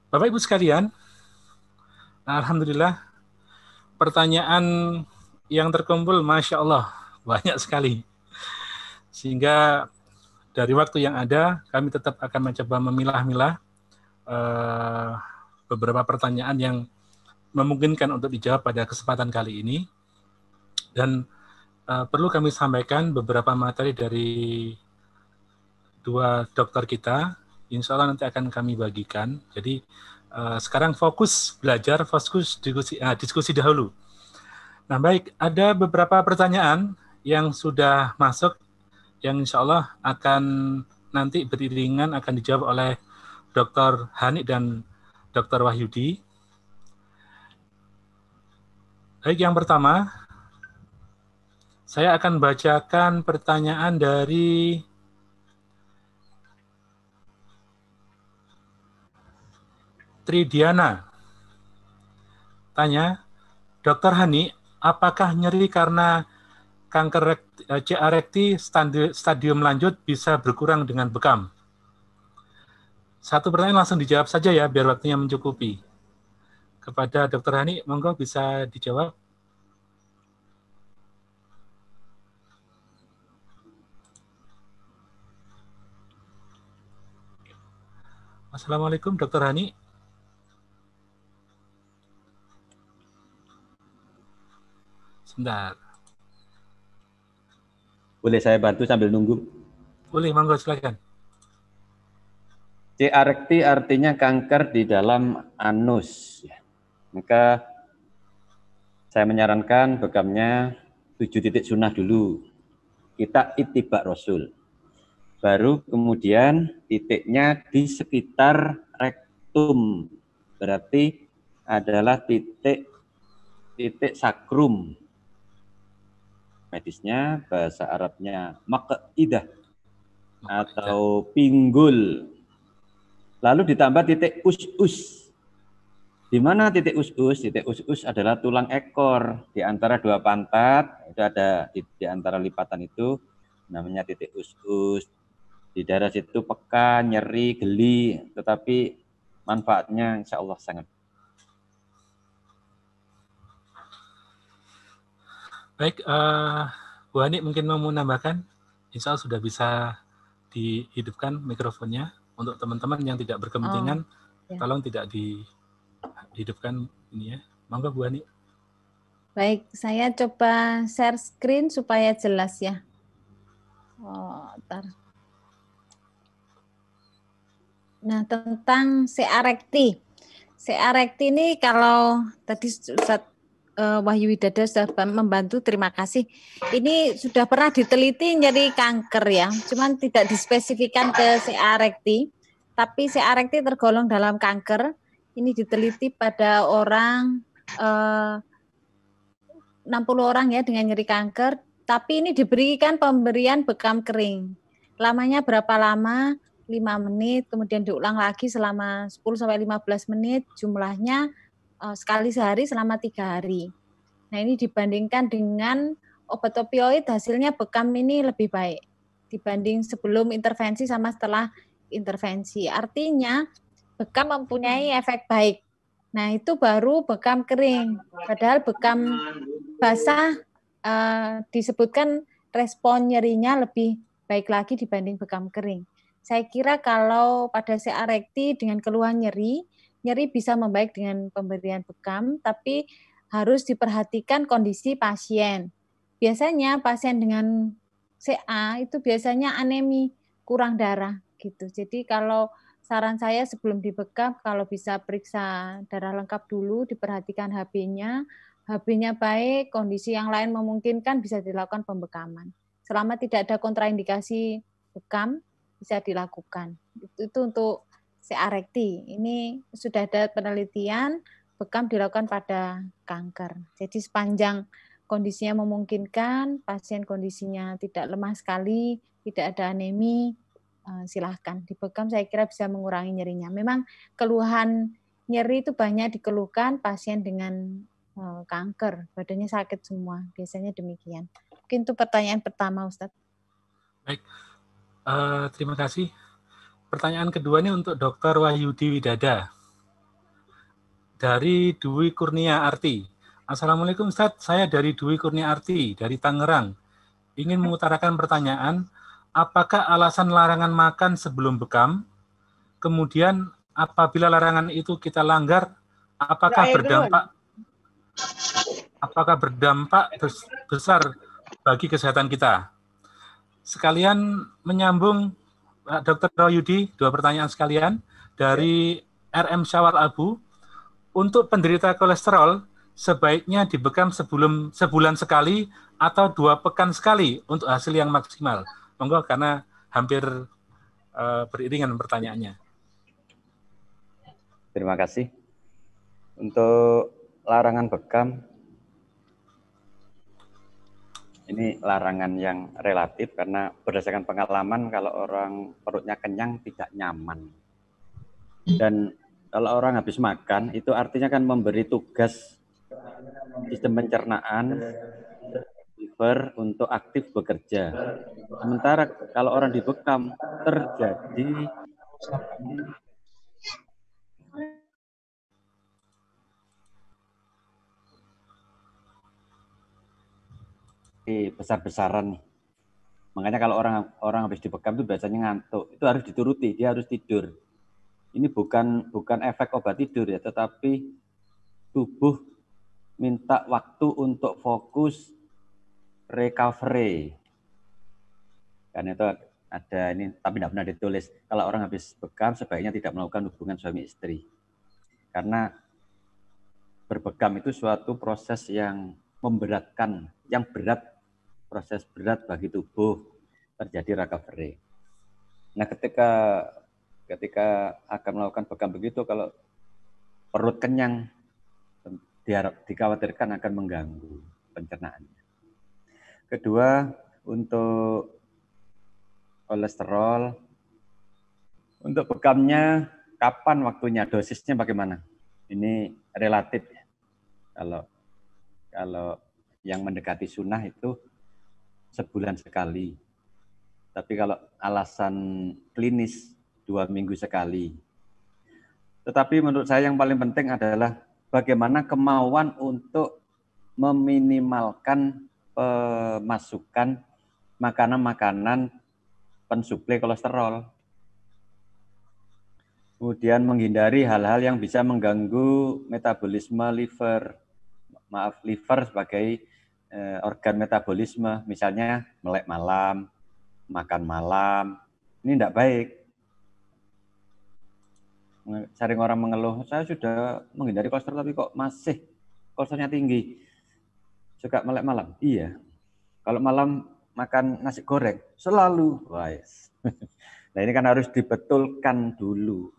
Bapak Ibu sekalian, alhamdulillah pertanyaan yang terkumpul Masya Allah banyak sekali. Sehingga dari waktu yang ada kami tetap akan mencoba memilah-milah beberapa pertanyaan yang memungkinkan untuk dijawab pada kesempatan kali ini. Dan perlu kami sampaikan beberapa materi dari dua dokter kita, insya Allah nanti akan kami bagikan. Jadi sekarang fokus belajar, fokus diskusi dahulu. Nah baik, ada beberapa pertanyaan yang sudah masuk, yang insya Allah akan nanti beriringan akan dijawab oleh Dr. Hani dan Dr. Wahyudi. Baik, yang pertama, saya akan bacakan pertanyaan dari Tridiana. Tanya, Dokter Hani, apakah nyeri karena kanker CA rekti stadium lanjut bisa berkurang dengan bekam? Satu pertanyaan langsung dijawab saja ya, biar waktunya mencukupi. Kepada Dokter Hani, monggo bisa dijawab. Assalamualaikum, Dokter Hani. Sebentar. Boleh saya bantu sambil nunggu? Boleh, monggo silakan. CA rekti artinya kanker di dalam anus. Maka saya menyarankan bekamnya 7 titik sunnah dulu. Kita ittiba Rasul. Baru kemudian titiknya di sekitar rektum. Berarti adalah titik sakrum. Medisnya bahasa Arabnya maq'idah atau pinggul. Lalu ditambah titik us-us. Di mana titik us-us? Titik us-us adalah tulang ekor di antara dua pantat. Itu ada di antara lipatan itu namanya titik us-us. Di daerah situ peka, nyeri, geli, tetapi manfaatnya insya Allah sangat. Baik, Bu Hani mungkin mau menambahkan, insya Allah sudah bisa dihidupkan mikrofonnya. Untuk teman-teman yang tidak berkepentingan, tolong tidak dihidupkan ini ya. Monggo Bu Hani. Baik, saya coba share screen supaya jelas ya. Nah, tentang CA rekti. CA rekti ini kalau tadi Ustaz Wahyu Widada sudah membantu, terima kasih. Ini sudah pernah diteliti nyeri kanker ya, cuman tidak dispesifikan ke CA rekti, tapi CA rekti tergolong dalam kanker. Ini diteliti pada orang 60 orang ya dengan nyeri kanker, tapi ini diberikan pemberian bekam kering. Lamanya berapa lama? 5 menit, kemudian diulang lagi selama 10-15 menit, jumlahnya sekali sehari selama 3 hari. Nah ini dibandingkan dengan obat opioid, hasilnya bekam ini lebih baik dibanding sebelum intervensi sama setelah intervensi. Artinya bekam mempunyai efek baik. Nah itu baru bekam kering. Padahal bekam basah disebutkan respon nyerinya lebih baik lagi dibanding bekam kering. Saya kira kalau pada CA rekti dengan keluhan nyeri bisa membaik dengan pemberian bekam, tapi harus diperhatikan kondisi pasien. Biasanya pasien dengan CA itu biasanya anemi, kurang darah gitu. Jadi kalau saran saya sebelum dibekam, kalau bisa periksa darah lengkap dulu, diperhatikan HB-nya. HB-nya baik, kondisi yang lain memungkinkan bisa dilakukan pembekaman. Selama tidak ada kontraindikasi bekam, bisa dilakukan. Itu untuk CA rekti. Ini sudah ada penelitian, bekam dilakukan pada kanker. Jadi sepanjang kondisinya memungkinkan, pasien kondisinya tidak lemah sekali, tidak ada anemi, silahkan dibekam, saya kira bisa mengurangi nyerinya. Memang keluhan nyeri itu banyak dikeluhkan pasien dengan kanker, badannya sakit semua, biasanya demikian. Mungkin itu pertanyaan pertama, Ustadz. Baik, terima kasih. Pertanyaan kedua ini untuk Dr. Wahyudi Widada. dari Dwi Kurnia Arti. Assalamualaikum Ustaz, saya dari Dwi Kurnia Arti, dari Tangerang. Ingin mengutarakan pertanyaan, apakah alasan larangan makan sebelum bekam? Kemudian apabila larangan itu kita langgar, apakah berdampak besar bagi kesehatan kita? Sekalian menyambung Dr. Royudi, 2 pertanyaan sekalian dari RM Syawal Abu. Untuk penderita kolesterol, sebaiknya dibekam sebulan sekali atau 2 pekan sekali untuk hasil yang maksimal. Monggo, karena hampir beriringan pertanyaannya. Terima kasih. Untuk larangan bekam, ini larangan yang relatif karena berdasarkan pengalaman kalau orang perutnya kenyang tidak nyaman. Dan kalau orang habis makan, itu artinya kan memberi tugas sistem pencernaan, liver untuk aktif bekerja. Sementara kalau orang dibekam, terjadi besar-besaran. Makanya kalau orang habis dibekam itu biasanya ngantuk. Itu harus dituruti, dia harus tidur. Ini bukan efek obat tidur ya, tetapi tubuh minta waktu untuk fokus recovery. Karena itu ada ini, tapi tidak pernah ditulis. Kalau orang habis bekam sebaiknya tidak melakukan hubungan suami istri. Karena berbekam itu suatu proses yang memberatkan, yang berat, proses berat bagi tubuh, terjadi recovery. Nah, ketika akan melakukan bekam begitu, kalau perut kenyang, dikhawatirkan akan mengganggu pencernaannya. Kedua, untuk kolesterol, untuk bekamnya kapan waktunya, dosisnya bagaimana? Ini relatif. Kalau yang mendekati sunnah itu sebulan sekali. Tapi kalau alasan klinis 2 minggu sekali. Tetapi menurut saya yang paling penting adalah bagaimana kemauan untuk meminimalkan pemasukan makanan-makanan pensuplai kolesterol. Kemudian menghindari hal-hal yang bisa mengganggu metabolisme liver. Maaf, liver sebagai organ metabolisme, misalnya melek malam, makan malam, ini tidak baik. Sering orang mengeluh, saya sudah menghindari kolesterol tapi kok masih kolesterolnya tinggi. Suka melek malam? Iya. Kalau malam makan nasi goreng, selalu. Nah ini kan harus dibetulkan dulu.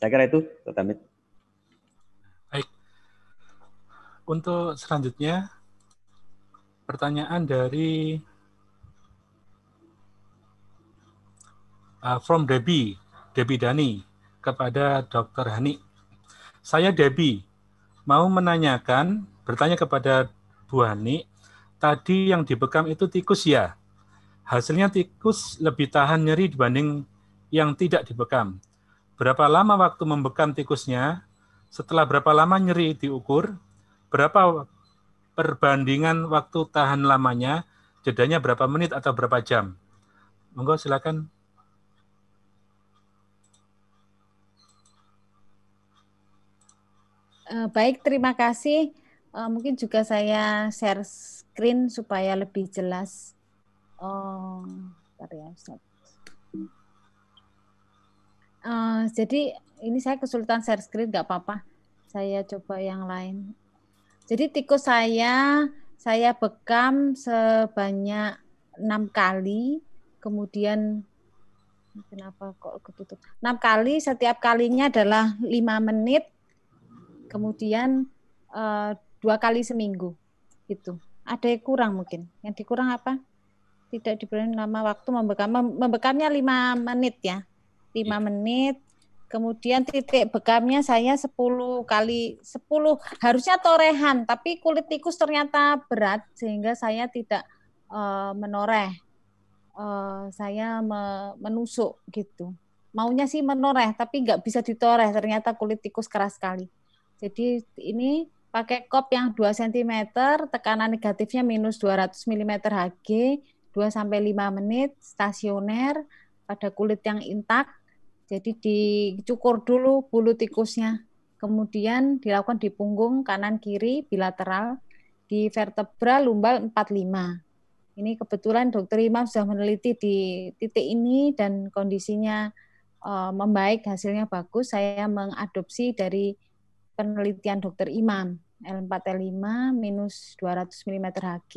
Saya kira itu, Dr. Hamid. Baik. Untuk selanjutnya, pertanyaan dari from Debbie Dani kepada Dr. Hani. Saya Debbie, mau bertanya kepada Bu Hani, tadi yang dibekam itu tikus ya? Hasilnya tikus lebih tahan nyeri dibanding yang tidak dibekam. Berapa lama waktu membekam tikusnya? Setelah berapa lama nyeri diukur? Berapa perbandingan waktu tahan lamanya? Jedanya berapa menit atau berapa jam? Monggo silakan. Baik, terima kasih. Mungkin juga saya share screen supaya lebih jelas. Jadi ini saya kesulitan share screen, nggak apa-apa. Saya coba yang lain. Jadi tikus saya bekam sebanyak 6 kali, kemudian kenapa kok ketutup? 6 kali, setiap kalinya adalah 5 menit. Kemudian 2 kali seminggu, gitu. Ada yang kurang mungkin. Yang dikurang apa? Tidak diberi nama waktu membekam. Membekamnya 5 menit ya, 5 menit. Kemudian titik bekamnya saya 10 kali 10. Harusnya torehan, tapi kulit tikus ternyata berat sehingga saya tidak menoreh. Saya menusuk gitu. maunya sih menoreh, tapi nggak bisa ditoreh, ternyata kulit tikus keras sekali. Jadi ini pakai kop yang 2 cm, tekanan negatifnya minus 200 mm Hg, 2-5 menit, stasioner, pada kulit yang intak. Jadi dicukur dulu bulu tikusnya. Kemudian dilakukan di punggung kanan kiri bilateral, di vertebra lumbal 45. Ini kebetulan Dokter Imam sudah meneliti di titik ini dan kondisinya membaik, hasilnya bagus. Saya mengadopsi dari penelitian Dokter Imam, L4 L5 minus 200 mm Hg.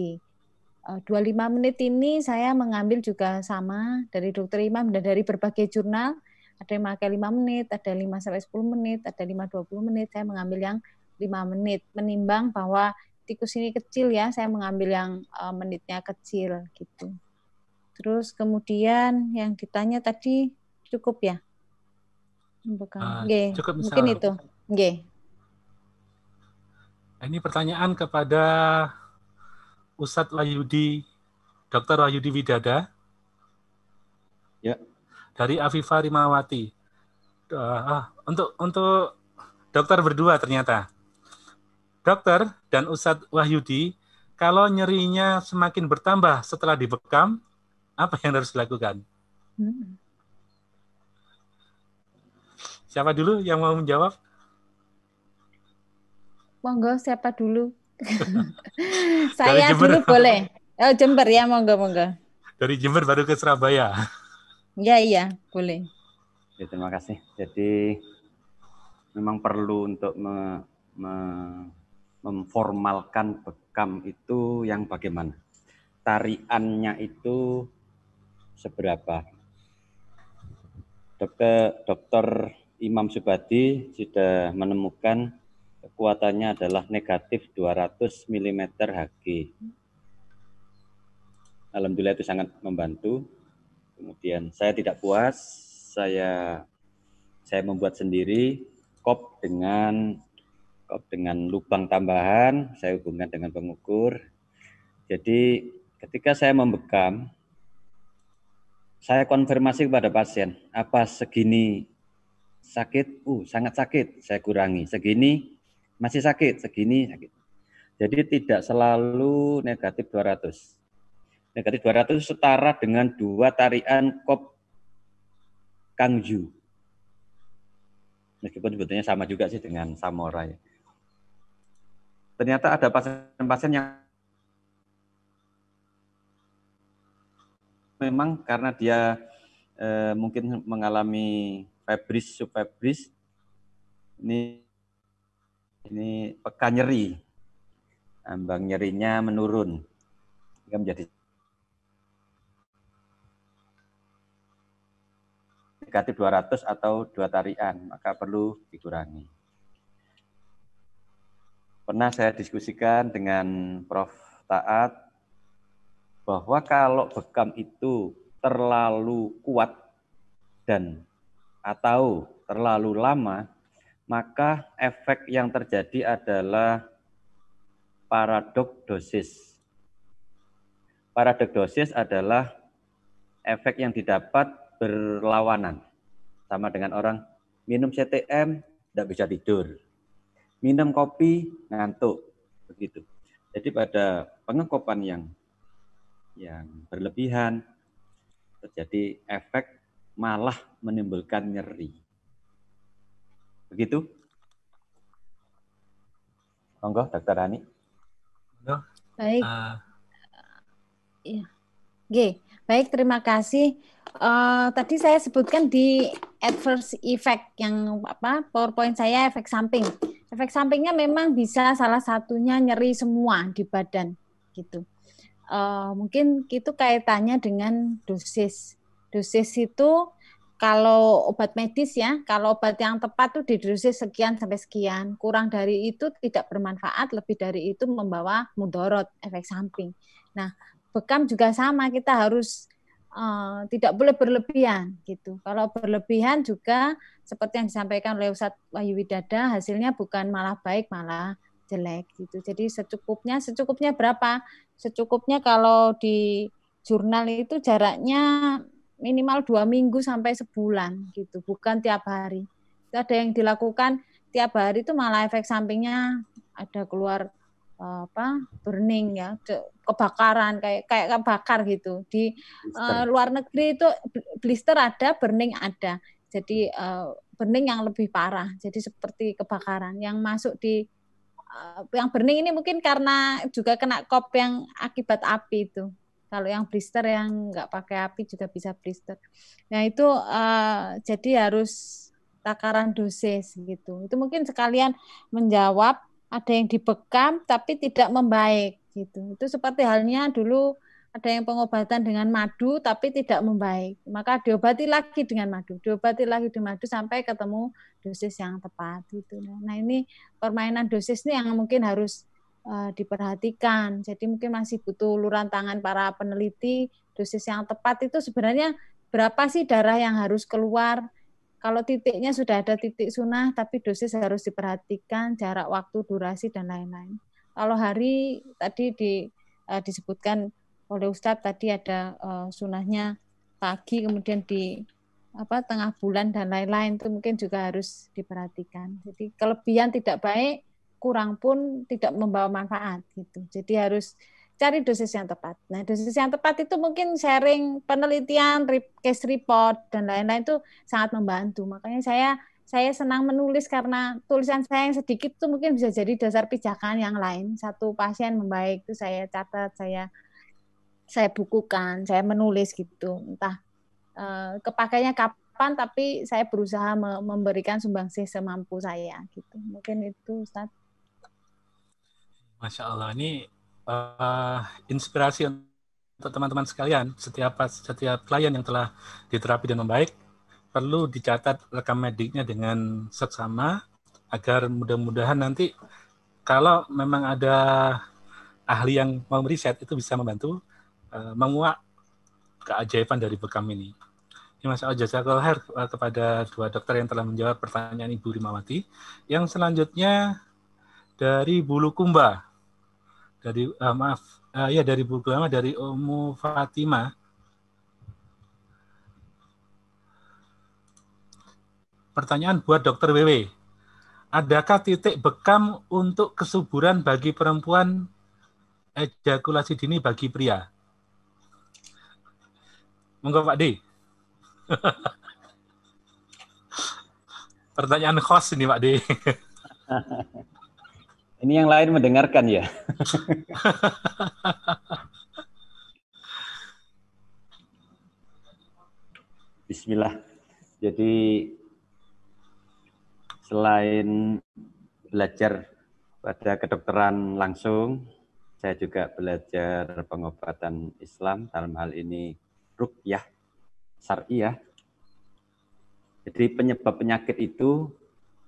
25 menit ini saya mengambil juga sama dari Dokter Imam dan dari berbagai jurnal. Ada yang pakai 5 menit, ada 5-10 menit, ada 5-20 menit. Saya mengambil yang 5 menit. Menimbang bahwa tikus ini kecil ya, saya mengambil yang menitnya kecil gitu. Terus kemudian yang ditanya tadi cukup ya? Cukup mungkin misal. itu. Nggih. Ini pertanyaan kepada Ustadz Wahyudi, Dr. Wahyudi Widada. Ya. Dari Afifa Rimawati. Untuk dokter berdua ternyata. Dokter dan Ustadz Wahyudi, kalau nyerinya semakin bertambah setelah dibekam, apa yang harus dilakukan? Siapa dulu yang mau menjawab? Monggo, siapa dulu? Saya dulu boleh. Oh, Jember ya, monggo. Dari Jember baru ke Surabaya. Iya, boleh. Ya, terima kasih. Jadi memang perlu untuk memformalkan bekam itu yang bagaimana? Tariannya itu seberapa? Dokter Imam Subadi sudah menemukan kekuatannya adalah negatif 200 mm Hg. Alhamdulillah itu sangat membantu. Kemudian saya tidak puas, saya membuat sendiri kop dengan lubang tambahan, saya hubungkan dengan pengukur. Jadi ketika saya membekam, saya konfirmasi kepada pasien, apa segini sakit? Sangat sakit, saya kurangi. Segini masih sakit, segini sakit. Jadi tidak selalu negatif 200. Negatif 200 setara dengan 2 tarian kop Kangju. Meskipun sebetulnya sama juga sih dengan samurai. Ternyata ada pasien-pasien yang memang karena dia mungkin mengalami febris, subfebris, ini peka nyeri, ambang nyerinya menurun, hingga menjadi negatif 200 atau 2 tarian, maka perlu dikurangi. Pernah saya diskusikan dengan Prof. Taat, bahwa kalau bekam itu terlalu kuat dan atau terlalu lama, maka efek yang terjadi adalah paradokdosis. Paradokdosis adalah efek yang didapat berlawanan. Sama dengan orang minum CTM, tidak bisa tidur. Minum kopi, ngantuk. Begitu. Jadi pada pengekopan yang berlebihan, terjadi efek malah menimbulkan nyeri. Begitu? Monggo, Dr. Hani. Baik. Baik, terima kasih. Tadi saya sebutkan di adverse effect yang PowerPoint saya efek samping. Efek sampingnya memang bisa salah satunya nyeri semua di badan gitu. Mungkin itu kaitannya dengan dosis. Dosis itu kalau obat medis ya, kalau obat yang tepat tuh didosis sekian sampai sekian. Kurang dari itu tidak bermanfaat, lebih dari itu membawa mudorot, efek samping. Nah, bekam juga sama, kita harus tidak boleh berlebihan gitu. Kalau berlebihan juga seperti yang disampaikan oleh Ustadz Wahyu Widada, hasilnya bukan malah baik, malah jelek gitu. Jadi secukupnya berapa? Secukupnya kalau di jurnal itu jaraknya minimal 2 minggu sampai sebulan gitu, bukan tiap hari. Ada yang dilakukan tiap hari itu malah efek sampingnya ada keluar burning ya, kebakaran kayak kebakar gitu. Di luar negeri itu blister ada, burning ada. Jadi burning yang lebih parah. Jadi seperti kebakaran yang masuk di yang burning ini mungkin karena juga kena kop yang akibat api itu. Kalau yang blister yang nggak pakai api juga bisa blister. Nah itu jadi harus takaran dosis gitu. Itu mungkin sekalian menjawab ada yang dibekam tapi tidak membaik gitu. Itu seperti halnya dulu ada yang pengobatan dengan madu tapi tidak membaik. Maka diobati lagi dengan madu, sampai ketemu dosis yang tepat gitu. Nah, ini permainan dosis ini yang mungkin harus diperhatikan. Jadi mungkin masih butuh uluran tangan para peneliti, dosis yang tepat itu sebenarnya berapa sih darah yang harus keluar. Kalau titiknya sudah ada titik sunah, tapi dosis harus diperhatikan, jarak waktu, durasi, dan lain-lain. Kalau hari tadi disebutkan oleh Ustadz, tadi ada sunahnya pagi, kemudian di tengah bulan, dan lain-lain, itu mungkin juga harus diperhatikan. Jadi kelebihan tidak baik, kurang pun tidak membawa manfaat. Gitu. Jadi harus cari dosis yang tepat. Nah, dosis yang tepat itu mungkin sharing penelitian, case report, dan lain-lain itu sangat membantu. Makanya saya senang menulis karena tulisan saya yang sedikit itu mungkin bisa jadi dasar pijakan yang lain. Satu pasien membaik itu saya catat, saya bukukan, saya menulis gitu. Entah kepakainya kapan, tapi saya berusaha memberikan sumbangsih semampu saya gitu. Mungkin itu, Ustaz. Masya Allah, ini inspirasi untuk teman-teman sekalian. Setiap klien yang telah diterapi dan membaik perlu dicatat rekam mediknya dengan seksama agar mudah-mudahan nanti kalau memang ada ahli yang mau riset itu bisa membantu menguak keajaiban dari bekam ini. Ya, Mas Jazakallah khair kepada dua dokter yang telah menjawab pertanyaan Ibu Rimawati. Yang selanjutnya dari Bulukumba. Dari dari Bulukumba, dari Ummu Fatimah. Pertanyaan buat Dokter WW. Adakah titik bekam untuk kesuburan bagi perempuan, ejakulasi dini bagi pria? Monggo Pak D. Pertanyaan khos ini Pak D. Ini yang lain mendengarkan ya. Bismillah. Jadi selain belajar pada kedokteran langsung, saya juga belajar pengobatan Islam, dalam hal ini ruqyah syariah. Jadi penyebab penyakit itu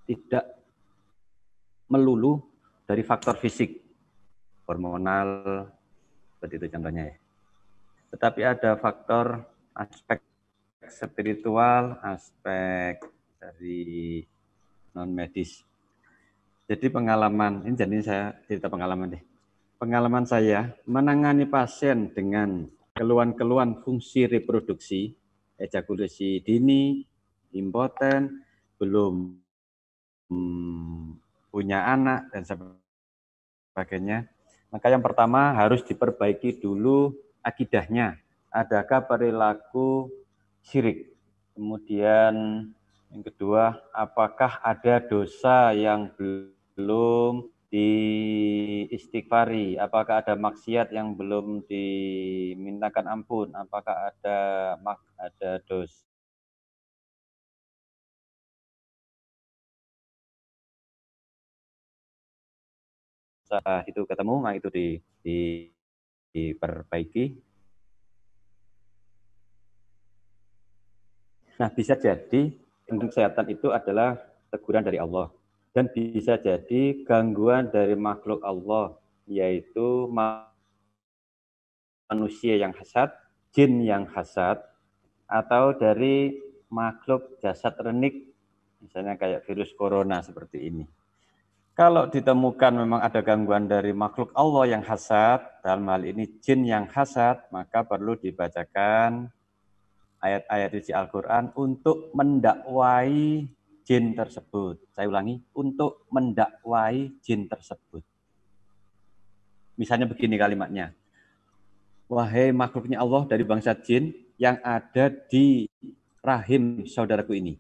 tidak melulu dari faktor fisik, hormonal, seperti itu contohnya ya. Tetapi ada faktor aspek spiritual, aspek dari non-medis. Jadi pengalaman, ini jadi saya cerita pengalaman deh. Pengalaman saya menangani pasien dengan keluhan-keluhan fungsi reproduksi, ejakulasi dini, impoten, belum punya anak, dan sebagainya. Maka yang pertama harus diperbaiki dulu akidahnya. Adakah perilaku syirik? Kemudian yang kedua, apakah ada dosa yang belum diistighfari? Apakah ada maksiat yang belum dimintakan ampun? Apakah ada dosa itu ketemu, nah itu diperbaiki. Nah, bisa jadi kesehatan itu adalah teguran dari Allah. Dan bisa jadi gangguan dari makhluk Allah, yaitu manusia yang hasad, jin yang hasad, atau dari makhluk jasad renik, misalnya kayak virus corona seperti ini. Kalau ditemukan memang ada gangguan dari makhluk Allah yang hasad, dalam hal ini jin yang hasad, maka perlu dibacakan ayat-ayat suci Al-Quran untuk mendakwai jin tersebut. Saya ulangi, untuk mendakwai jin tersebut. Misalnya begini kalimatnya. Wahai makhluknya Allah dari bangsa jin yang ada di rahim saudaraku ini.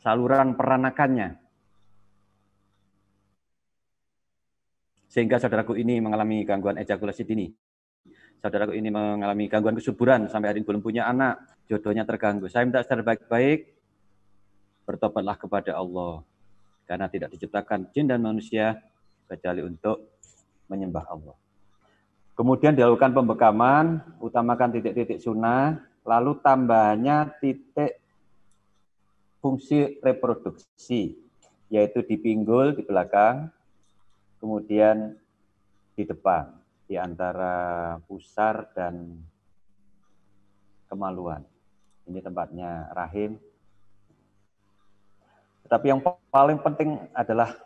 Saluran peranakannya. Sehingga saudaraku ini mengalami gangguan ejakulasi dini. Saudaraku ini mengalami gangguan kesuburan, sampai hari ini belum punya anak, jodohnya terganggu. Saya minta secara baik-baik, bertobatlah kepada Allah. Karena tidak diciptakan jin dan manusia, kecuali untuk menyembah Allah. Kemudian dilakukan pembekaman, utamakan titik-titik sunnah, lalu tambahannya titik fungsi reproduksi, yaitu di pinggul, di belakang, kemudian di depan, di antara pusar dan kemaluan. Ini tempatnya rahim. Tetapi yang paling penting adalah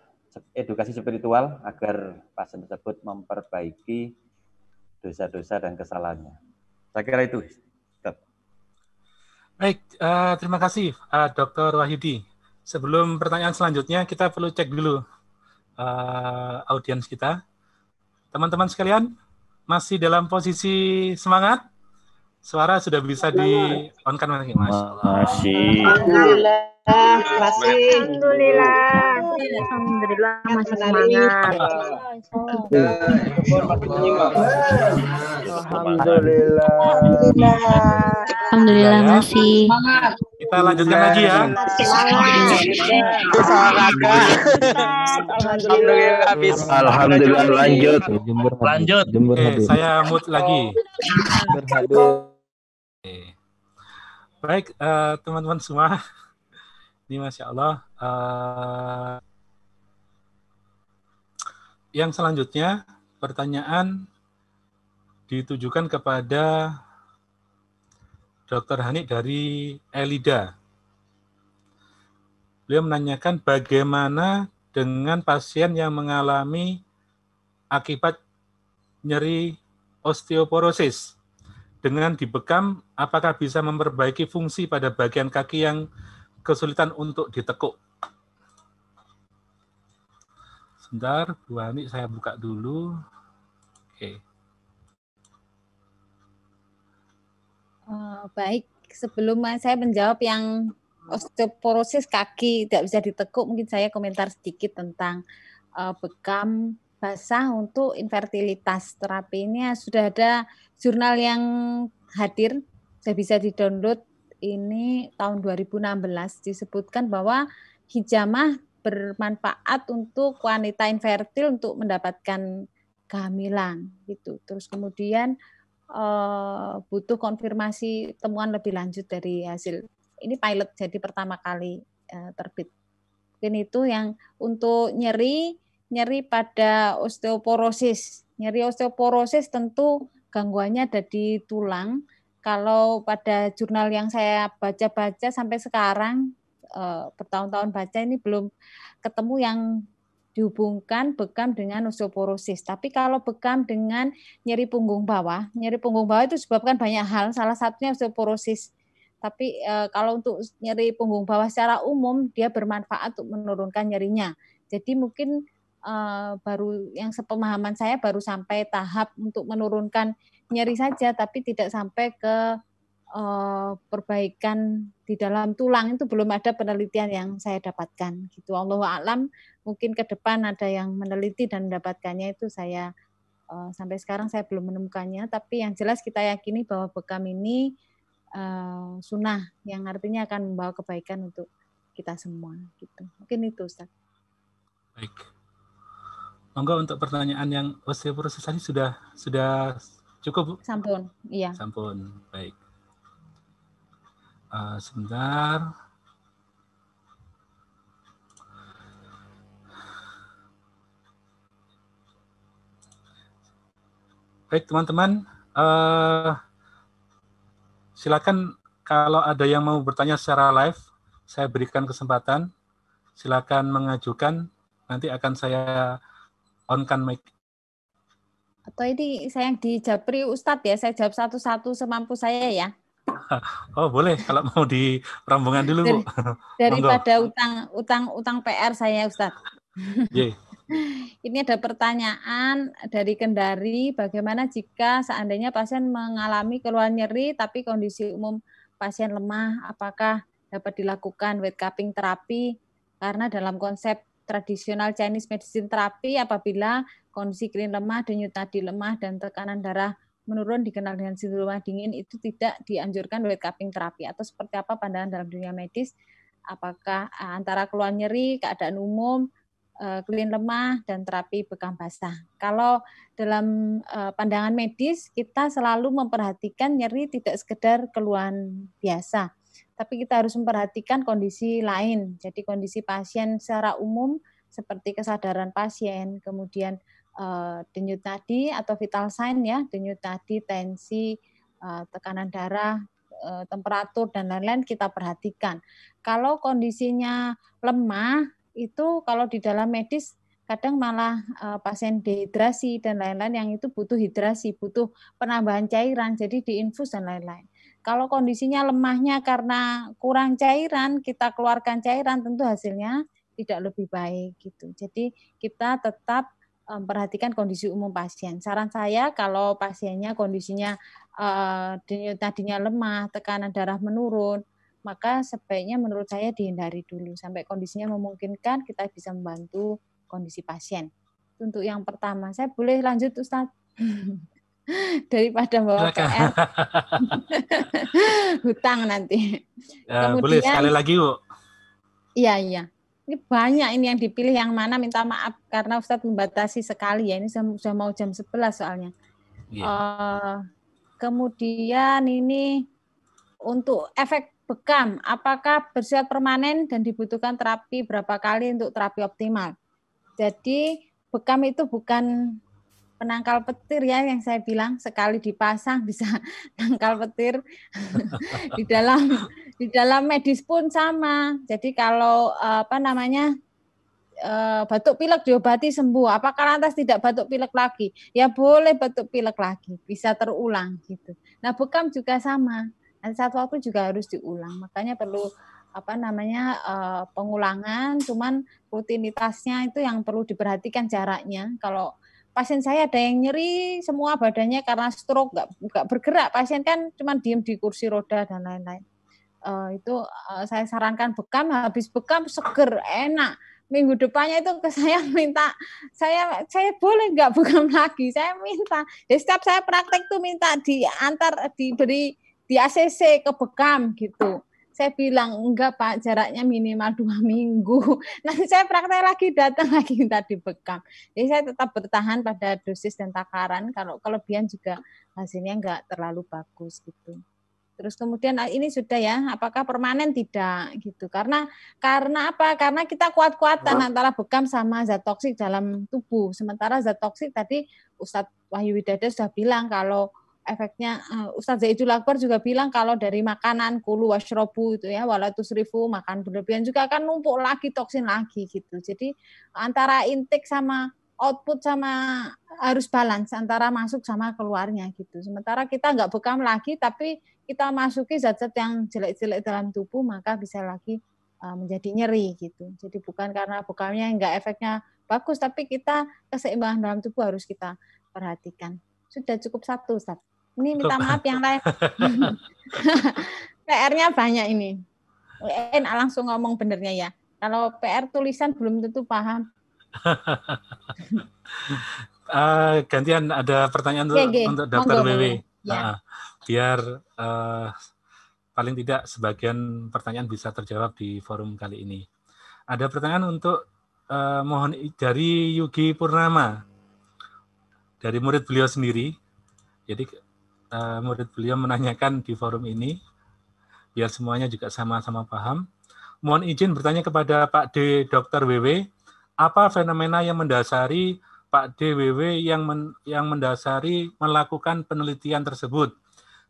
edukasi spiritual agar pasien tersebut memperbaiki dosa-dosa dan kesalahannya. Saya kira itu. Baik, terima kasih Dr. Wahyudi. Sebelum pertanyaan selanjutnya, kita perlu cek dulu audiens kita. Teman-teman sekalian, masih dalam posisi semangat? Suara sudah bisa di-on-kan lagi, Mas. Masih. Alhamdulillah, masih. Alhamdulillah masih semangat. Alhamdulillah masih. Kita lanjutkan lagi ya. Alhamdulillah lanjut. Saya mood lagi. Baik, teman-teman semua. Ini Masya Allah. Yang selanjutnya, pertanyaan ditujukan kepada Dr. Hani dari Elida. Beliau menanyakan bagaimana dengan pasien yang mengalami akibat nyeri osteoporosis. Dengan dibekam, apakah bisa memperbaiki fungsi pada bagian kaki yang kesulitan untuk ditekuk? Sebentar, Bu Hani, saya buka dulu. Oke. Baik, sebelum saya menjawab yang osteoporosis kaki tidak bisa ditekuk, mungkin saya komentar sedikit tentang bekam basah untuk infertilitas. Terapi ini sudah ada jurnal yang hadir, sudah bisa di-download ini tahun 2016, disebutkan bahwa hijamah bermanfaat untuk wanita infertil untuk mendapatkan kehamilan gitu. Terus kemudian butuh konfirmasi temuan lebih lanjut dari hasil ini pilot, jadi pertama kali terbit. Mungkin itu yang untuk nyeri pada osteoporosis. Nyeri osteoporosis tentu gangguannya ada di tulang. Kalau pada jurnal yang saya baca-baca sampai sekarang bertahun-tahun baca ini belum ketemu yang dihubungkan bekam dengan osteoporosis. Tapi kalau bekam dengan nyeri punggung bawah itu disebabkan banyak hal, salah satunya osteoporosis. Tapi kalau untuk nyeri punggung bawah secara umum, dia bermanfaat untuk menurunkan nyerinya. Jadi mungkin baru yang sepemahaman saya baru sampai tahap untuk menurunkan nyeri saja, tapi tidak sampai ke perbaikan di dalam tulang. Itu belum ada penelitian yang saya dapatkan. Gitu. Allahu a'lam, mungkin ke depan ada yang meneliti dan mendapatkannya, itu saya sampai sekarang saya belum menemukannya. Tapi yang jelas kita yakini bahwa bekam ini sunnah, yang artinya akan membawa kebaikan untuk kita semua. Gitu. Mungkin itu, Ustaz. Baik. Monggo untuk pertanyaan yang osteoporosis tadi sudah cukup, Bu? Sampun, iya. Sampun, baik. Sebentar. Baik, teman-teman. Silakan kalau ada yang mau bertanya secara live, saya berikan kesempatan. Silakan mengajukan. Nanti akan saya On-kan mic. Atau ini saya yang dijapri Ustadz ya, saya jawab satu-satu semampu saya ya. Oh boleh, kalau mau di rombongan dulu Bu. Daripada utang PR saya Ustadz. Yeah. Ini ada pertanyaan dari Kendari, bagaimana jika seandainya pasien mengalami keluhan nyeri tapi kondisi umum pasien lemah, apakah dapat dilakukan weight cupping terapi? Karena dalam konsep tradisional Chinese medicine terapi, apabila kondisi klien lemah, denyut nadi lemah, dan tekanan darah menurun dikenal dengan sindrom rumah dingin, itu tidak dianjurkan weight cupping terapi. Atau seperti apa pandangan dalam dunia medis? Apakah antara keluhan nyeri, keadaan umum, klien lemah, dan terapi bekam basah. Kalau dalam pandangan medis, kita selalu memperhatikan nyeri tidak sekedar keluhan biasa, tapi kita harus memperhatikan kondisi lain. Jadi kondisi pasien secara umum seperti kesadaran pasien, kemudian denyut nadi atau vital sign ya, denyut nadi, tensi, tekanan darah, temperatur dan lain-lain kita perhatikan. Kalau kondisinya lemah, itu kalau di dalam medis kadang malah pasien dehidrasi dan lain-lain yang itu butuh hidrasi, butuh penambahan cairan, jadi diinfus dan lain-lain. Kalau kondisinya lemahnya karena kurang cairan, kita keluarkan cairan, tentu hasilnya tidak lebih baik gitu. Jadi kita tetap perhatikan kondisi umum pasien. Saran saya kalau pasiennya kondisinya denyut nadinya lemah, tekanan darah menurun, maka sebaiknya menurut saya dihindari dulu sampai kondisinya memungkinkan kita bisa membantu kondisi pasien. Untuk yang pertama, saya boleh lanjut Ustadz? Daripada bawa PR hutang nanti. Kemudian, boleh sekali lagi Bu. Iya. Ini banyak ini yang dipilih yang mana, minta maaf karena Ustadz membatasi sekali ya. Ini sudah mau jam 11 soalnya. Yeah. Kemudian ini untuk efek bekam, apakah bersifat permanen dan dibutuhkan terapi berapa kali untuk terapi optimal? Jadi bekam itu bukan penangkal petir ya, yang saya bilang sekali dipasang bisa tangkal petir. di dalam medis pun sama. Jadi kalau batuk pilek diobati sembuh, apakah lantas tidak batuk pilek lagi? Ya boleh batuk pilek lagi, bisa terulang gitu. Nah bekam juga sama. Satu waktu juga harus diulang, makanya perlu pengulangan, cuman rutinitasnya itu yang perlu diperhatikan jaraknya. Kalau pasien saya ada yang nyeri semua badannya karena stroke, nggak bergerak, pasien kan cuma diem di kursi roda dan lain-lain. Saya sarankan bekam, habis bekam seger, enak. Minggu depannya itu ke saya minta, saya boleh nggak bekam lagi, saya minta. Jadi setiap saya praktek tuh minta diberi di ACC ke bekam gitu. Saya bilang enggak Pak, jaraknya minimal 2 minggu. Nanti saya praktek lagi, datang lagi minta dibekam. Jadi saya tetap bertahan pada dosis dan takaran. Kalau kelebihan juga hasilnya enggak terlalu bagus gitu. Terus kemudian ini sudah ya, apakah permanen? Tidak gitu. Karena apa? Karena kita kuat-kuatan antara bekam sama zat toksik dalam tubuh. Sementara zat toksik tadi Ustadz Wahyu Widada sudah bilang kalau efeknya, Ustadz Zaidul Akbar juga bilang kalau dari makanan kulu washrobu itu ya, walatusrifu, makan berlebihan juga akan numpuk lagi toksin lagi gitu. Jadi antara intake sama output sama harus balance antara masuk sama keluarnya gitu. Sementara kita nggak bekam lagi tapi kita masuki zat-zat yang jelek-jelek dalam tubuh, maka bisa lagi menjadi nyeri gitu. Jadi bukan karena bekamnya nggak efeknya bagus, tapi kita keseimbangan dalam tubuh harus kita perhatikan. Sudah cukup satu, Ustaz. Ini minta maaf yang lain. PR-nya banyak ini. Langsung ngomong benernya ya. Kalau PR tulisan belum tentu paham. Gantian ada pertanyaan untuk Dr. WW. Ya. Biar paling tidak sebagian pertanyaan bisa terjawab di forum kali ini. Ada pertanyaan untuk mohon dari Yugi Purnama, dari murid beliau sendiri. Jadi murid beliau menanyakan di forum ini, biar semuanya juga sama-sama paham. Mohon izin bertanya kepada Pak D. Dr. WW, apa fenomena yang mendasari Pak D. WW yang mendasari melakukan penelitian tersebut,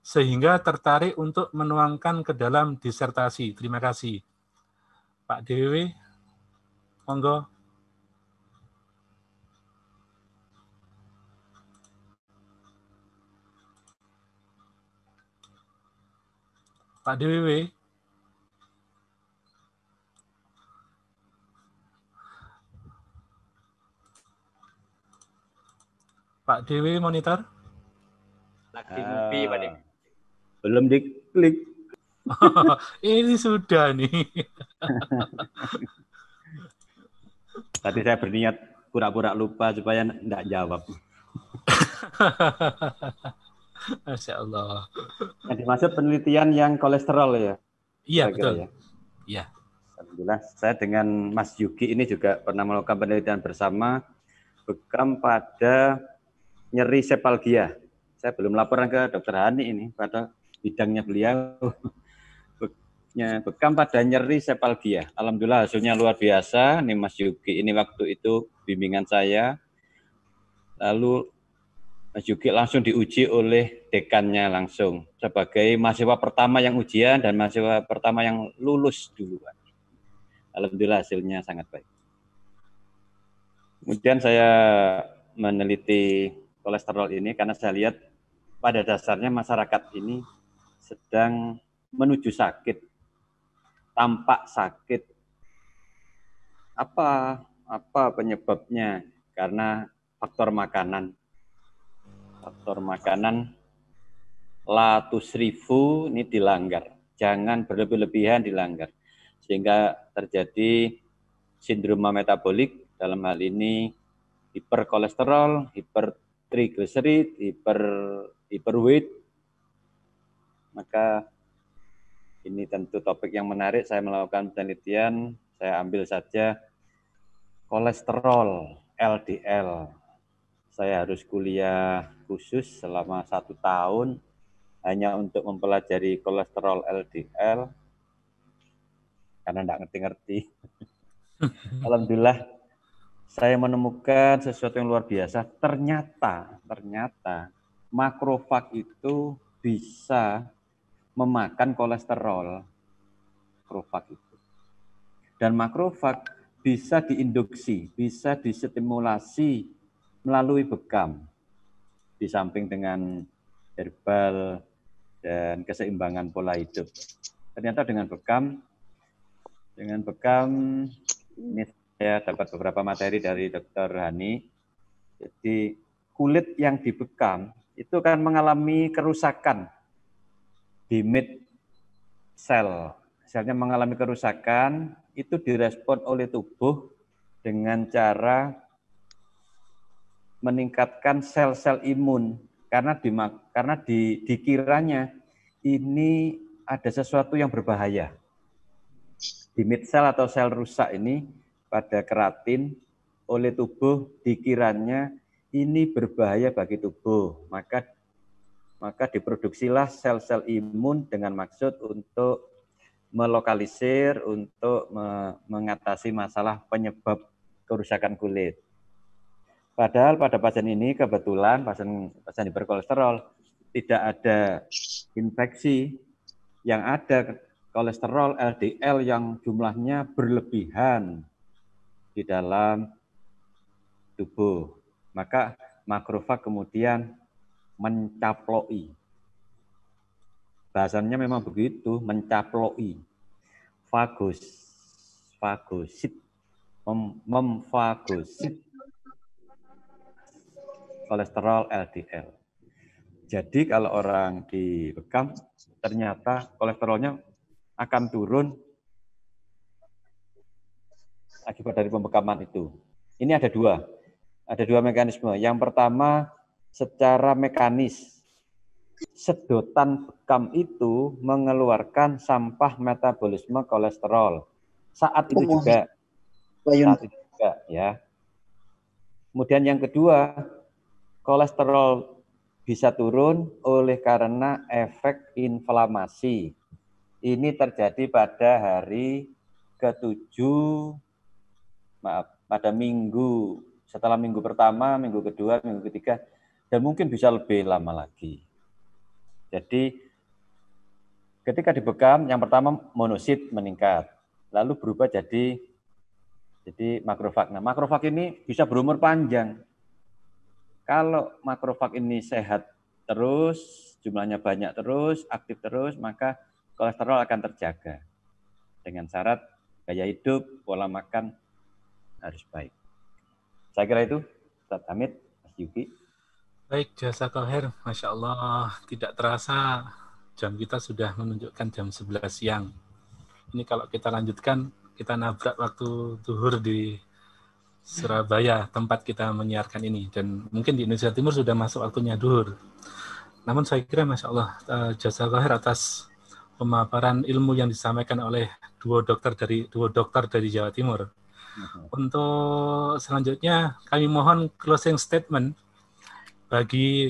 sehingga tertarik untuk menuangkan ke dalam disertasi? Terima kasih. Pak D. WW, monggo. Pak DWW. Pak DW monitor? Lagi ngopi, Pak Dim. Belum diklik. Ini sudah nih. Tadi saya berniat pura-pura lupa supaya enggak jawab. Masya Allah. Yang dimaksud penelitian yang kolesterol ya? Iya, Kira-kira betul. Ya? Iya. Alhamdulillah, saya dengan Mas Yugi ini juga pernah melakukan penelitian bersama bekam pada nyeri sepalgia. Saya belum laporan ke Dokter Hani ini pada bidangnya beliau. Bekam pada nyeri sepalgia. Alhamdulillah hasilnya luar biasa. Ini Mas Yugi ini waktu itu bimbingan saya. Lalu Mas Yugi langsung diuji oleh dekannya langsung sebagai mahasiswa pertama yang ujian dan mahasiswa pertama yang lulus duluan. Alhamdulillah hasilnya sangat baik. Kemudian saya meneliti kolesterol ini karena saya lihat pada dasarnya masyarakat ini sedang menuju sakit, tampak sakit. Apa penyebabnya? Karena faktor makanan. Faktor makanan la tusrifu ini dilanggar. Jangan berlebih-lebihan dilanggar. Sehingga terjadi sindroma metabolik, dalam hal ini hiperkolesterol, hipertrigliserid, hiperweight. Maka ini tentu topik yang menarik. Saya melakukan penelitian, saya ambil saja kolesterol LDL. Saya harus kuliah khusus selama 1 tahun hanya untuk mempelajari kolesterol LDL karena tidak ngerti-ngerti. Alhamdulillah saya menemukan sesuatu yang luar biasa. Ternyata makrofag itu bisa memakan kolesterol. Makrofag itu. Dan makrofag bisa diinduksi, bisa distimulasi melalui bekam. Di samping dengan herbal dan keseimbangan pola hidup. Ternyata dengan bekam ini saya dapat beberapa materi dari Dr. Hani. Jadi kulit yang dibekam itu kan mengalami kerusakan di mid sel. Selnya mengalami kerusakan, itu direspon oleh tubuh dengan cara meningkatkan sel-sel imun karena dikiranya ini ada sesuatu yang berbahaya. Di mid sel atau sel rusak ini pada keratin oleh tubuh dikiranya ini berbahaya bagi tubuh. Maka diproduksilah sel-sel imun dengan maksud untuk melokalisir, untuk mengatasi masalah penyebab kerusakan kulit. Padahal pada pasien ini kebetulan pasien hiperkolesterol tidak ada infeksi, yang ada kolesterol LDL yang jumlahnya berlebihan di dalam tubuh. Maka makrofag kemudian mencaploi. Bahasanya memang begitu, mencaploi. Fagosit, memfagosit kolesterol LDL. Jadi kalau orang dibekam, ternyata kolesterolnya akan turun akibat dari pembekaman itu. Ini ada dua mekanisme. Yang pertama secara mekanis, sedotan bekam itu mengeluarkan sampah metabolisme kolesterol. Saat itu juga ya. Kemudian yang kedua, kolesterol bisa turun oleh karena efek inflamasi. Ini terjadi pada hari ke-7, pada minggu, setelah minggu pertama, minggu kedua, minggu ketiga, dan mungkin bisa lebih lama lagi. Jadi ketika dibekam, yang pertama monosit meningkat, lalu berubah jadi makrofag. Nah, makrofag ini bisa berumur panjang. Kalau makrofag ini sehat terus, jumlahnya banyak terus, aktif terus, maka kolesterol akan terjaga. Dengan syarat gaya hidup, pola makan harus baik. Saya kira itu, Ustaz Hamid, Mas Yuki. Baik, jazakallahu khair. Masya Allah, tidak terasa jam kita sudah menunjukkan jam 11 siang. Ini kalau kita lanjutkan, kita nabrak waktu zuhur di Surabaya, tempat kita menyiarkan ini. Dan mungkin di Indonesia Timur sudah masuk waktunya zuhur. Namun saya kira Masya Allah, jazakallahu khair atas pemaparan ilmu yang disampaikan oleh dua dokter dari Jawa Timur. Untuk selanjutnya kami mohon closing statement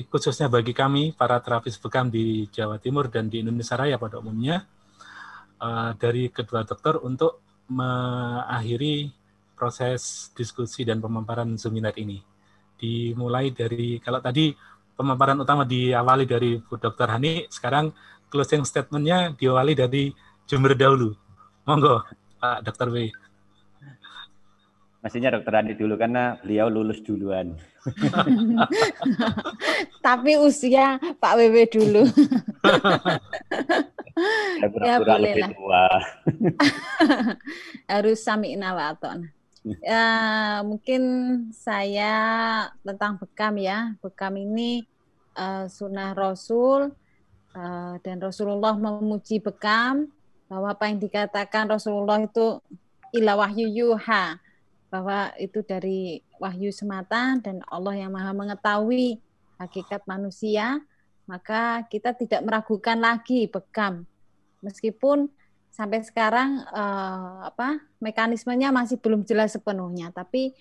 khususnya bagi kami para terapis bekam di Jawa Timur dan di Indonesia Raya pada umumnya dari kedua dokter untuk mengakhiri proses diskusi dan pemaparan seminar ini. Dimulai dari, kalau tadi pemaparan utama diawali dari Bu Dr. Hani, sekarang closing statement-nya diawali dari Jember dahulu. Monggo, Pak Dr. W. Mestinya Dr. Hani dulu karena beliau lulus duluan. Tapi usia Pak WW dulu. Ya, lebih tua. Harus sami'na wa ata'na. Mungkin saya tentang bekam ya. Bekam ini sunnah Rasul dan Rasulullah memuji bekam, bahwa apa yang dikatakan Rasulullah itu ila wahyu yuha, bahwa itu dari wahyu semata dan Allah yang maha mengetahui hakikat manusia, maka kita tidak meragukan lagi bekam. Meskipun sampai sekarang mekanismenya masih belum jelas sepenuhnya, tapi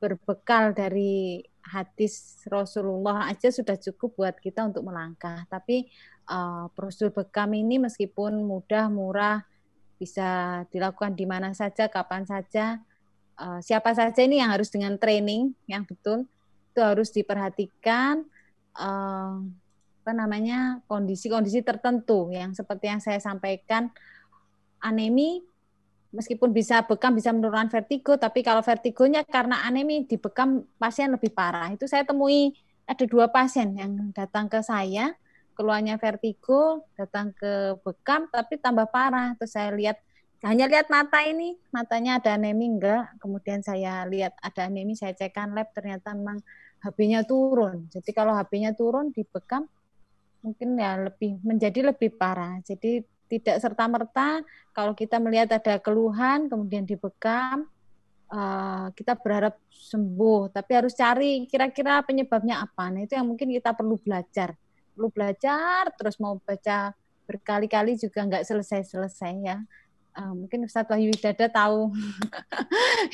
berbekal dari hadis Rasulullah aja sudah cukup buat kita untuk melangkah. Tapi prosedur bekam ini meskipun mudah, murah, bisa dilakukan di mana saja, kapan saja, siapa saja ini yang harus dengan training yang betul, itu harus diperhatikan kondisi-kondisi tertentu yang seperti yang saya sampaikan. Anemi meskipun bisa bekam bisa menurunkan vertigo, tapi kalau vertigonya karena anemi di bekam pasien lebih parah. Itu saya temui ada 2 pasien yang datang ke saya, keluarnya vertigo, datang ke bekam tapi tambah parah. Terus saya hanya lihat mata ini, matanya ada anemi enggak, kemudian saya lihat ada anemi, saya cekkan lab, ternyata memang HB-nya turun. Jadi kalau HB-nya turun di bekam mungkin ya menjadi lebih parah. Jadi tidak serta-merta kalau kita melihat ada keluhan kemudian dibekam kita berharap sembuh, tapi harus cari kira-kira penyebabnya apa. Nah, itu yang mungkin kita perlu belajar terus, mau baca berkali-kali juga nggak selesai-selesai ya. Mungkin Ustadz Wahyu Widada tahu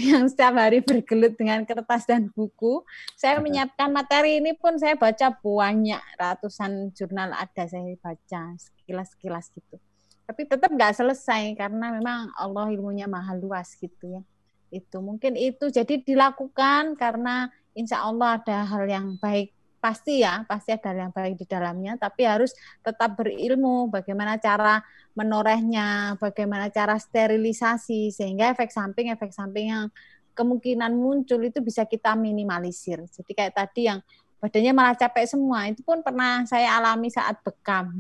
yang setiap hari bergelut dengan kertas dan buku. Saya menyiapkan materi ini pun saya baca banyak, ratusan jurnal ada saya baca sekilas-sekilas gitu. Tapi tetap nggak selesai karena memang Allah ilmunya maha luas gitu ya. Itu mungkin itu jadi dilakukan karena insya Allah ada hal yang baik, pasti ada hal yang baik di dalamnya, tapi harus tetap berilmu bagaimana cara menorehnya, bagaimana cara sterilisasi sehingga efek samping yang kemungkinan muncul itu bisa kita minimalisir. Jadi kayak tadi yang badannya malah capek semua, itu pun pernah saya alami saat bekam.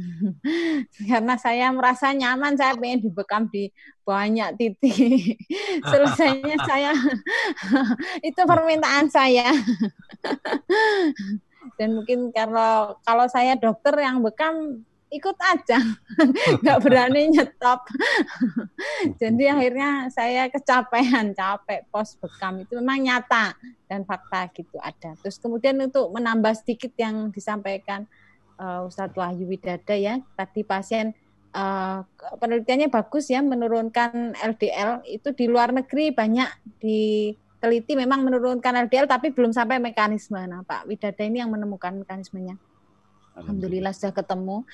Karena saya merasa nyaman, saya pengen dibekam di banyak titik. Selesainya saya, itu permintaan saya. Dan mungkin kalau saya dokter yang bekam, ikut aja, nggak berani nyetop. Jadi akhirnya saya kecapean, capek pos bekam itu memang nyata dan fakta gitu ada. Terus kemudian untuk menambah sedikit yang disampaikan Ustadz Wahyu Widada ya, tadi pasien penelitiannya bagus ya, menurunkan LDL itu di luar negeri banyak diteliti memang menurunkan LDL tapi belum sampai mekanisme. Nah Pak Widada ini yang menemukan mekanismenya. Alhamdulillah sudah ketemu.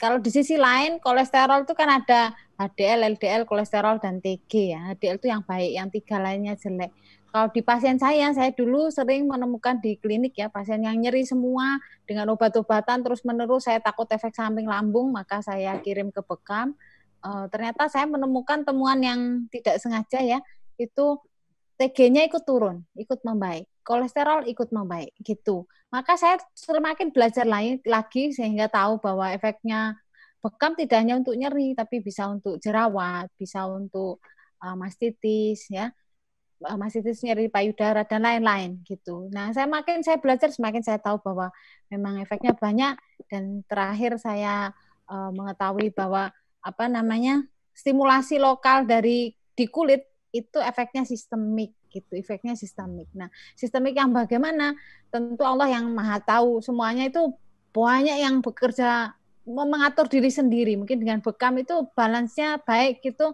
Kalau di sisi lain kolesterol itu kan ada HDL, LDL, kolesterol dan TG ya. HDL itu yang baik, yang 3 lainnya jelek. Kalau di pasien saya dulu sering menemukan di klinik ya pasien yang nyeri semua dengan obat-obatan terus menerus, saya takut efek samping lambung, maka saya kirim ke bekam. Ternyata saya menemukan temuan yang tidak sengaja ya, itu TG-nya ikut turun, ikut membaik, kolesterol ikut membaik gitu. Maka saya semakin belajar lagi sehingga tahu bahwa efeknya bekam tidak hanya untuk nyeri, tapi bisa untuk jerawat, bisa untuk mastitis, ya, mastitis, nyeri payudara dan lain-lain gitu. Nah, makin saya belajar, semakin saya tahu bahwa memang efeknya banyak. Dan terakhir saya mengetahui bahwa stimulasi lokal di kulit itu efeknya sistemik gitu, efeknya sistemik. Nah, sistemik yang bagaimana? Tentu Allah yang Maha tahu. Semuanya itu banyak yang bekerja mengatur diri sendiri. Mungkin dengan bekam itu balance-nya baik gitu.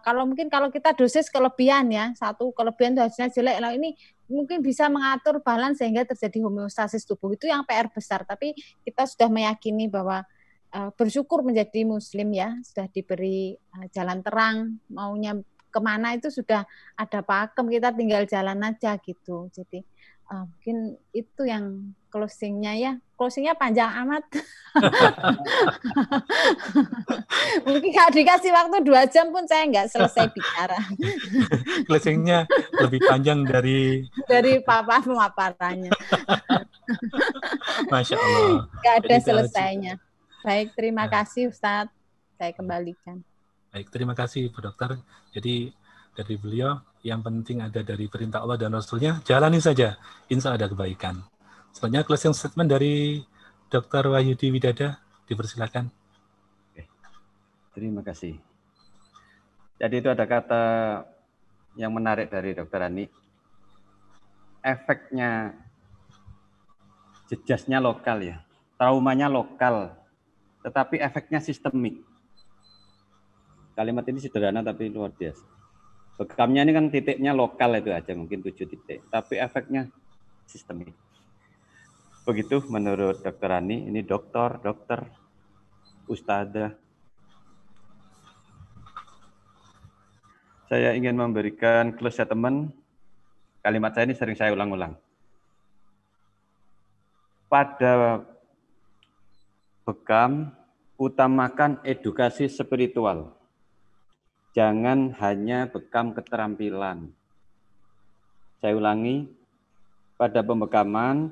Kalau kita dosis kelebihan, ya, satu kelebihan itu hasilnya jelek. Nah, ini mungkin bisa mengatur balance sehingga terjadi homeostasis tubuh. Itu yang PR besar. Tapi kita sudah meyakini bahwa bersyukur menjadi muslim, ya, sudah diberi jalan terang, maunya kemana itu sudah ada pakem, kita tinggal jalan aja gitu. Jadi mungkin itu yang closingnya, ya. Closingnya panjang amat. Mungkin kalau dikasih waktu 2 jam pun saya nggak selesai bicara. Closingnya lebih panjang dari pemaparannya. Masya Allah. Nggak ada selesainya. Baik, terima kasih Ustadz. Saya kembalikan. Baik, terima kasih Bu Dokter. Jadi dari beliau, yang penting ada dari perintah Allah dan Rasulnya, jalani saja, insya Allah ada kebaikan. Selanjutnya closing statement dari Dr. Wahyudi Widada, dipersilakan. Oke. Terima kasih. Jadi itu ada kata yang menarik dari Dr. Ani. Efeknya, jejasnya lokal, ya. Traumanya lokal, tetapi efeknya sistemik. Kalimat ini sederhana tapi luar biasa. Bekamnya ini kan titiknya lokal itu aja, mungkin 7 titik. Tapi efeknya sistemik. Begitu menurut Dr. Ani, ini dokter, ustadzah. Saya ingin memberikan close statement. Kalimat saya ini sering saya ulang-ulang. Pada bekam, utamakan edukasi spiritual. Jangan hanya bekam keterampilan. Saya ulangi, pada pembekaman,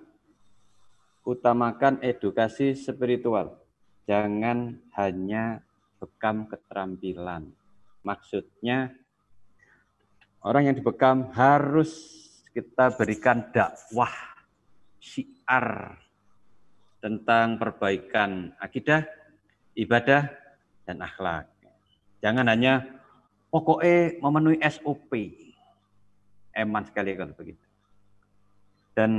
utamakan edukasi spiritual. Jangan hanya bekam keterampilan. Maksudnya, orang yang dibekam harus kita berikan dakwah, syiar, tentang perbaikan akidah, ibadah, dan akhlak. Jangan hanya pokoknya memenuhi SOP. Eman sekali kalau begitu. Dan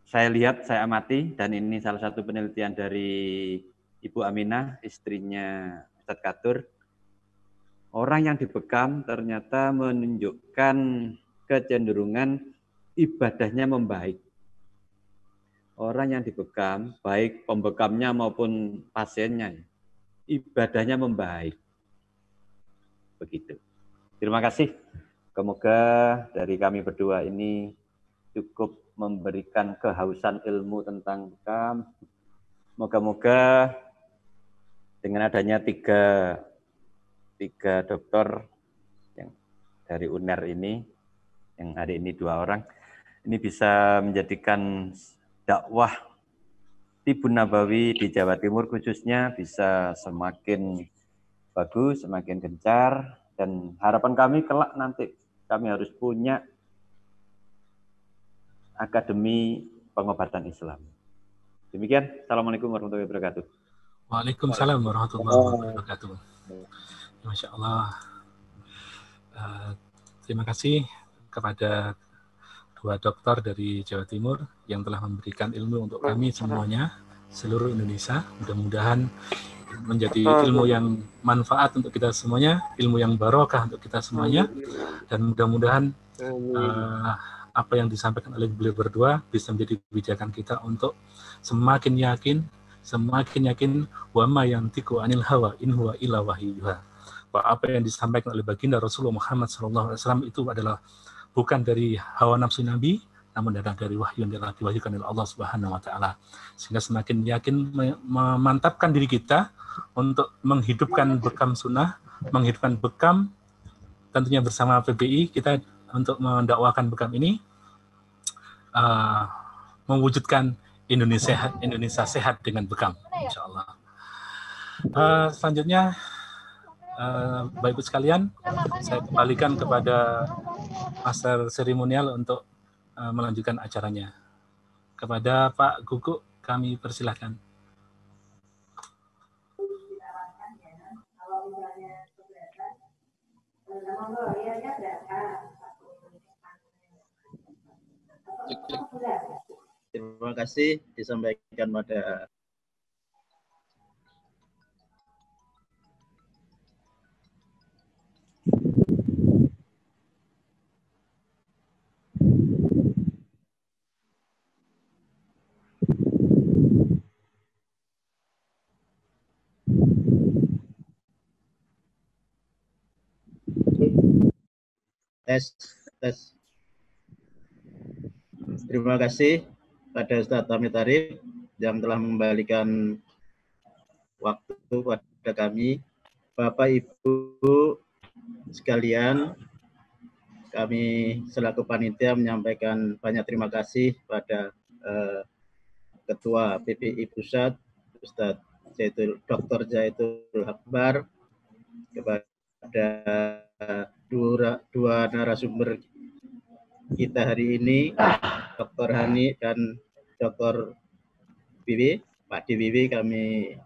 saya lihat, saya amati, dan ini salah satu penelitian dari Ibu Aminah, istrinya Ustadz Katur. Orang yang dibekam ternyata menunjukkan kecenderungan ibadahnya membaik. Orang yang dibekam, baik pembekamnya maupun pasiennya, ibadahnya membaik. Begitu. Terima kasih. Semoga dari kami berdua ini cukup memberikan kehausan ilmu tentang bekam. Moga-moga dengan adanya tiga dokter yang dari UNER ini, yang hari ini 2 orang, ini bisa menjadikan dakwah Tibun Nabawi di Jawa Timur khususnya bisa semakin bagus, semakin gencar, dan harapan kami kelak nanti kami harus punya Akademi Pengobatan Islam. Demikian, Assalamualaikum warahmatullahi wabarakatuh. Waalaikumsalam warahmatullahi wabarakatuh. Masya Allah. Terima kasih kepada 2 dokter dari Jawa Timur yang telah memberikan ilmu untuk kami semuanya, seluruh Indonesia. Mudah-mudahan menjadi ilmu yang manfaat untuk kita semuanya, ilmu yang barokah untuk kita semuanya, dan mudah-mudahan apa yang disampaikan oleh beliau berdua bisa menjadi kebijakan kita untuk semakin yakin wa ma yantiqu anil hawa in huwa illa wahyuha. Bahwa apa yang disampaikan oleh baginda Rasulullah Muhammad SAW itu adalah bukan dari hawa nafsu Nabi, namun datang dari wahyu yang telah diwahyukan oleh Allah Subhanahu wa taala. Sehingga semakin yakin memantapkan diri kita untuk menghidupkan bekam sunnah, menghidupkan bekam tentunya bersama PBI kita untuk mendakwakan bekam ini, mewujudkan Indonesia sehat dengan bekam, insya Allah. Selanjutnya, Bapak Ibu sekalian, saya kembalikan kepada Master Seremonial untuk melanjutkan acaranya. Kepada Pak Guguk, kami persilahkan. Terima kasih disampaikan pada tes. Terima kasih pada Ustadz Hamid Arif yang telah mengembalikan waktu pada kami. Bapak Ibu sekalian, kami selaku panitia menyampaikan banyak terima kasih pada Ketua PPI Pusat, Ustadz Dr. Zaitul Akbar, kepada dua narasumber kita hari ini, Dr. Hani dan Dr. Bibi, Pak Diwiwi, kami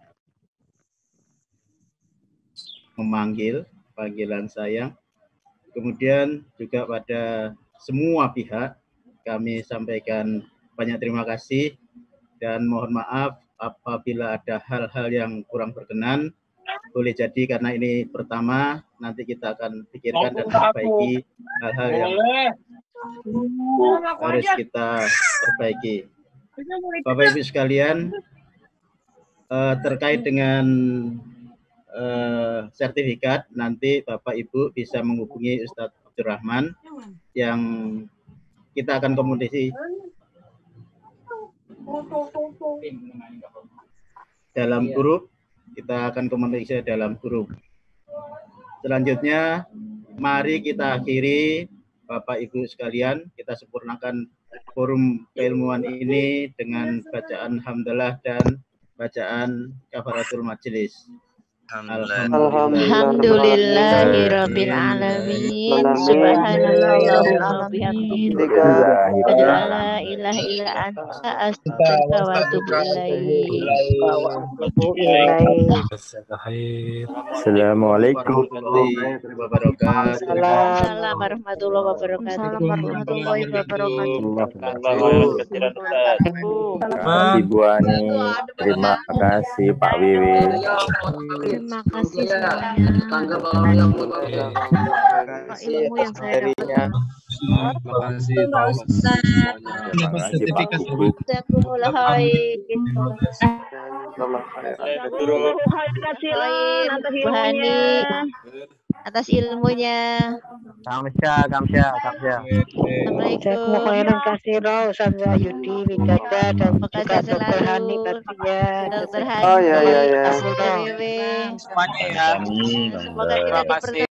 memanggil panggilan sayang. Kemudian juga pada semua pihak kami sampaikan banyak terima kasih dan mohon maaf apabila ada hal-hal yang kurang berkenan. Boleh jadi karena ini pertama, nanti kita akan pikirkan dan perbaiki hal-hal yang harus kita perbaiki. Bapak Ibu sekalian, terkait dengan sertifikat, nanti Bapak Ibu bisa menghubungi Ustadz Abdurrahman yang kita akan komunikasi dalam grup. Kita akan komunikasi dalam grup. Selanjutnya, mari kita akhiri, Bapak Ibu sekalian, kita sempurnakan forum keilmuan ini dengan bacaan hamdalah dan bacaan kafaratul majelis. Alhamdulillahirabbil alamin. Subhanallahil azim. La ilaha illa anta astaghfiruka wa atubu ilaik. Assalamualaikum warahmatullahi wabarakatuh. Assalamualaikum warahmatullahi wabarakatuh. Ibu Ani, terima kasih Pak Wiwi. Terima kasih semuanya. Ilmu yang saya dapat. Terima kasih Pak Guguk. Bu Hani atas ilmunya. Kamsya. Assalamualaikum. Dr. Hani Dr. Hani. Semuanya ya. Semoga kita